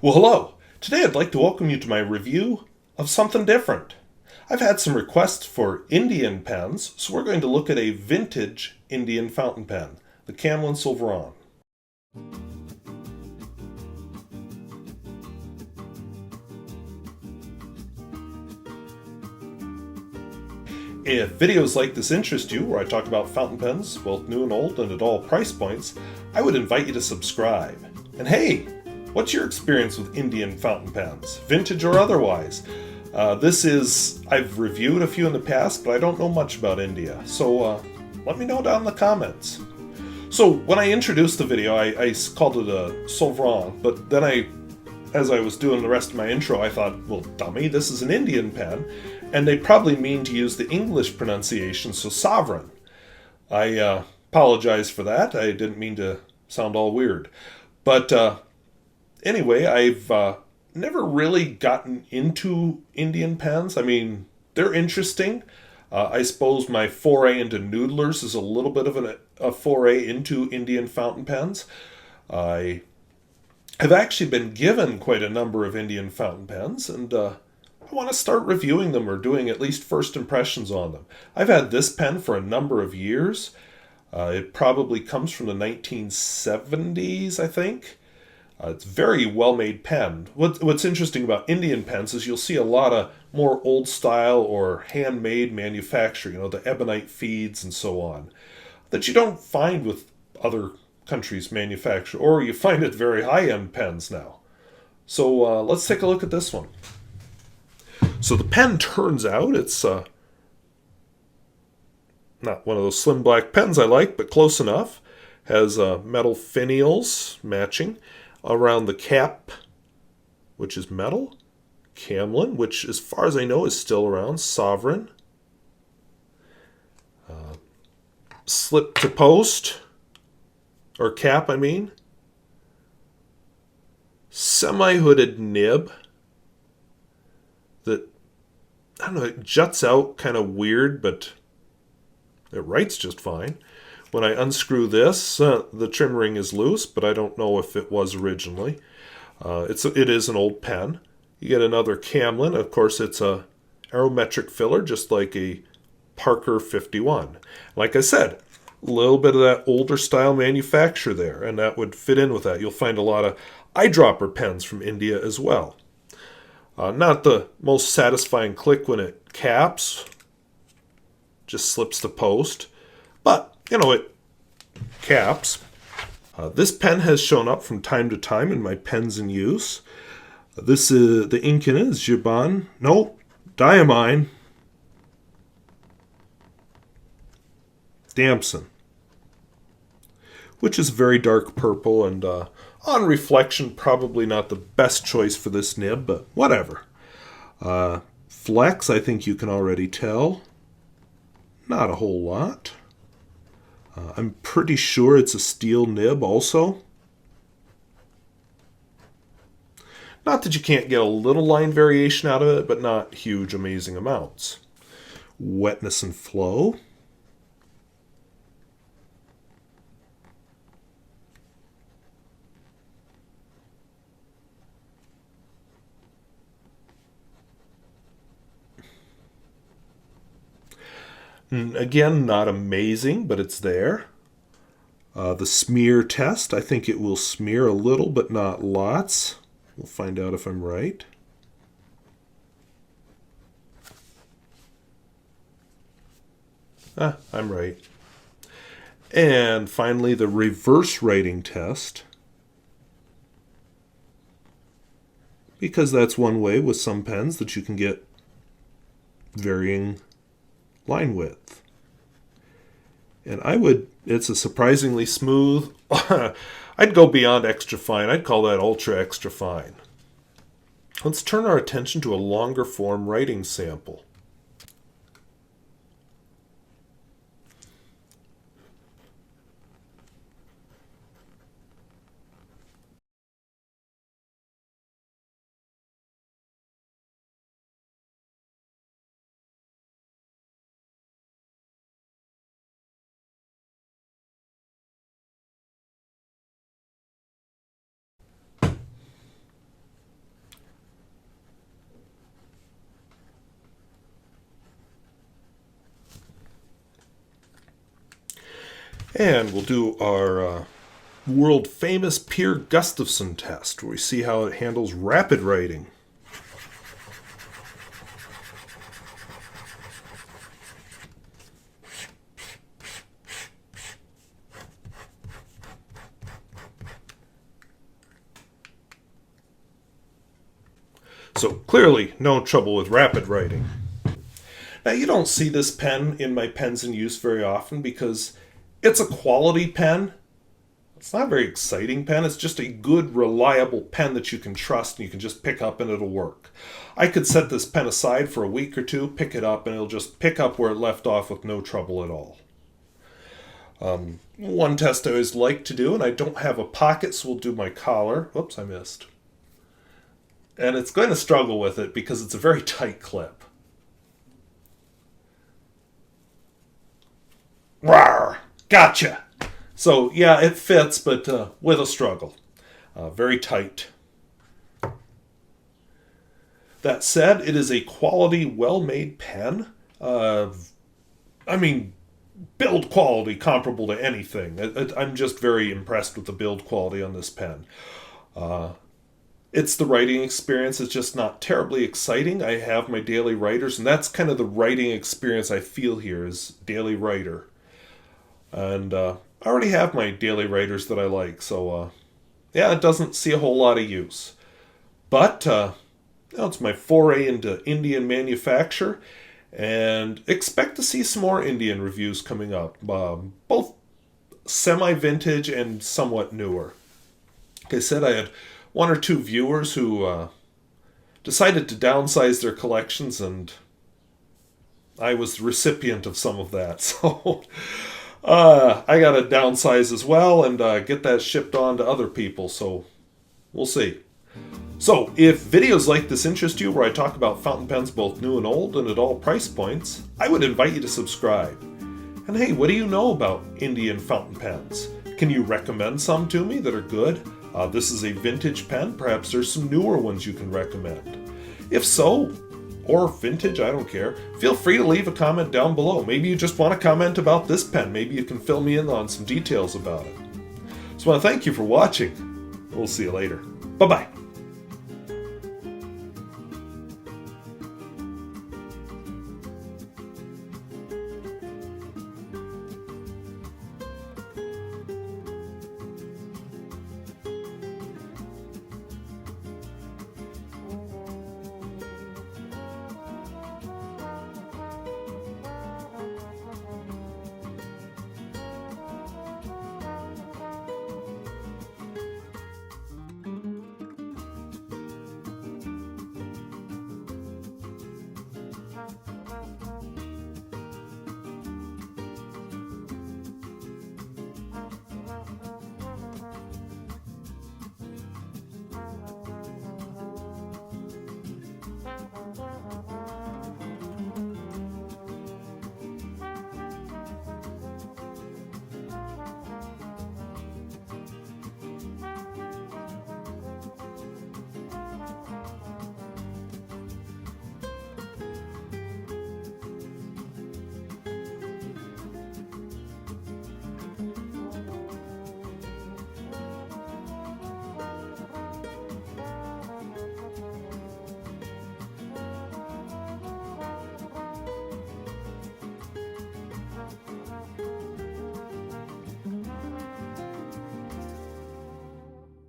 Well, hello. Today I'd like to welcome you to my review of something different. I've had some requests for Indian pens, so we're going to look at a vintage Indian fountain pen, the Camlin Sovereign. If videos like this interest you, where I talk about fountain pens, both new and old and at all price points, I would invite you to subscribe. And hey, what's your experience with Indian fountain pens, vintage or otherwise? I've reviewed a few in the past, but I don't know much about India, so let me know down in the comments. So when I introduced the video, I called it a Sovereign, but then as I was doing the rest of my intro, I thought, well, dummy, this is an Indian pen, and they probably mean to use the English pronunciation, so Sovereign. I apologize for that. I didn't mean to sound all weird. But anyway, I've never really gotten into Indian pens. I mean, they're interesting. I suppose my foray into noodlers is a little bit of a foray into Indian fountain pens. I have actually been given quite a number of Indian fountain pens, and I want to start reviewing them or doing at least first impressions on them. I've had this pen for a number of years. It probably comes from the 1970s, I think. It's a very well-made pen. What's interesting about Indian pens is you'll see a lot of more old-style or handmade manufacturing, the ebonite feeds and so on, that you don't find with other countries' manufacture, or you find it very high-end pens now. So let's take a look at this one. So the pen turns out it's not one of those slim black pens I like, but close enough. Has metal finials matching around the cap, which is metal. Camlin, which as far as I know is still around. Sovereign. Slip to post, or cap I mean. Semi-hooded nib that, I don't know, it juts out kind of weird, but it writes just fine. When I unscrew this, the trim ring is loose, but I don't know if it was originally. It is an old pen. You get another Camlin. Of course, it's a aerometric filler, just like a Parker 51. Like I said, a little bit of that older style manufacture there, and that would fit in with that. You'll find a lot of eyedropper pens from India as well. Not the most satisfying click when it caps, just slips to post, but it caps. This pen has shown up from time to time in my pens in use. This is the ink in it is Giban. No, Diamine. Damson, which is very dark purple and on reflection probably not the best choice for this nib, but whatever. Flex, I think you can already tell. Not a whole lot. I'm pretty sure it's a steel nib also. Not that you can't get a little line variation out of it, but not huge, amazing amounts. Wetness and flow. Again, not amazing, but it's there. The smear test, I think it will smear a little, but not lots. We'll find out if I'm right. I'm right. And finally, the reverse writing test. Because that's one way with some pens that you can get varying line width. And it's a surprisingly smooth, I'd go beyond extra fine. I'd call that ultra extra fine. Let's turn our attention to a longer form writing sample. And we'll do our world famous Pierre Gustafson test, where we see how it handles rapid writing. So clearly no trouble with rapid writing. Now you don't see this pen in my pens in use very often because it's a quality pen. It's not a very exciting pen. It's just a good, reliable pen that you can trust and you can just pick up and it'll work. I could set this pen aside for a week or two, pick it up, and it'll just pick up where it left off with no trouble at all. One test I always like to do, and I don't have a pocket, so we'll do my collar. Oops, I missed. And it's going to struggle with it because it's a very tight clip. Rawr! Gotcha! So, yeah, it fits, but with a struggle. Very tight. That said, it is a quality, well-made pen. Build quality comparable to anything. I'm just very impressed with the build quality on this pen. It's the writing experience. It's just not terribly exciting. I have my daily writers, and that's kind of the writing experience I feel here is daily writer. And I already have my daily writers that I like, so it doesn't see a whole lot of use. But it's my foray into Indian manufacture, and expect to see some more Indian reviews coming up, both semi-vintage and somewhat newer. Like I said, I had one or two viewers who decided to downsize their collections, and I was the recipient of some of that. So I got to downsize as well and get that shipped on to other people. So we'll see. So if videos like this interest you, where I talk about fountain pens both new and old and at all price points, I would invite you to subscribe. And hey, what do you know about Indian fountain pens? Can you recommend some to me that are good? This is a vintage pen. Perhaps there's some newer ones you can recommend. If so, or vintage, I don't care, feel free to leave a comment down below. Maybe you just want to comment about this pen. Maybe you can fill me in on some details about it. So I want to thank you for watching. We'll see you later. Bye-bye.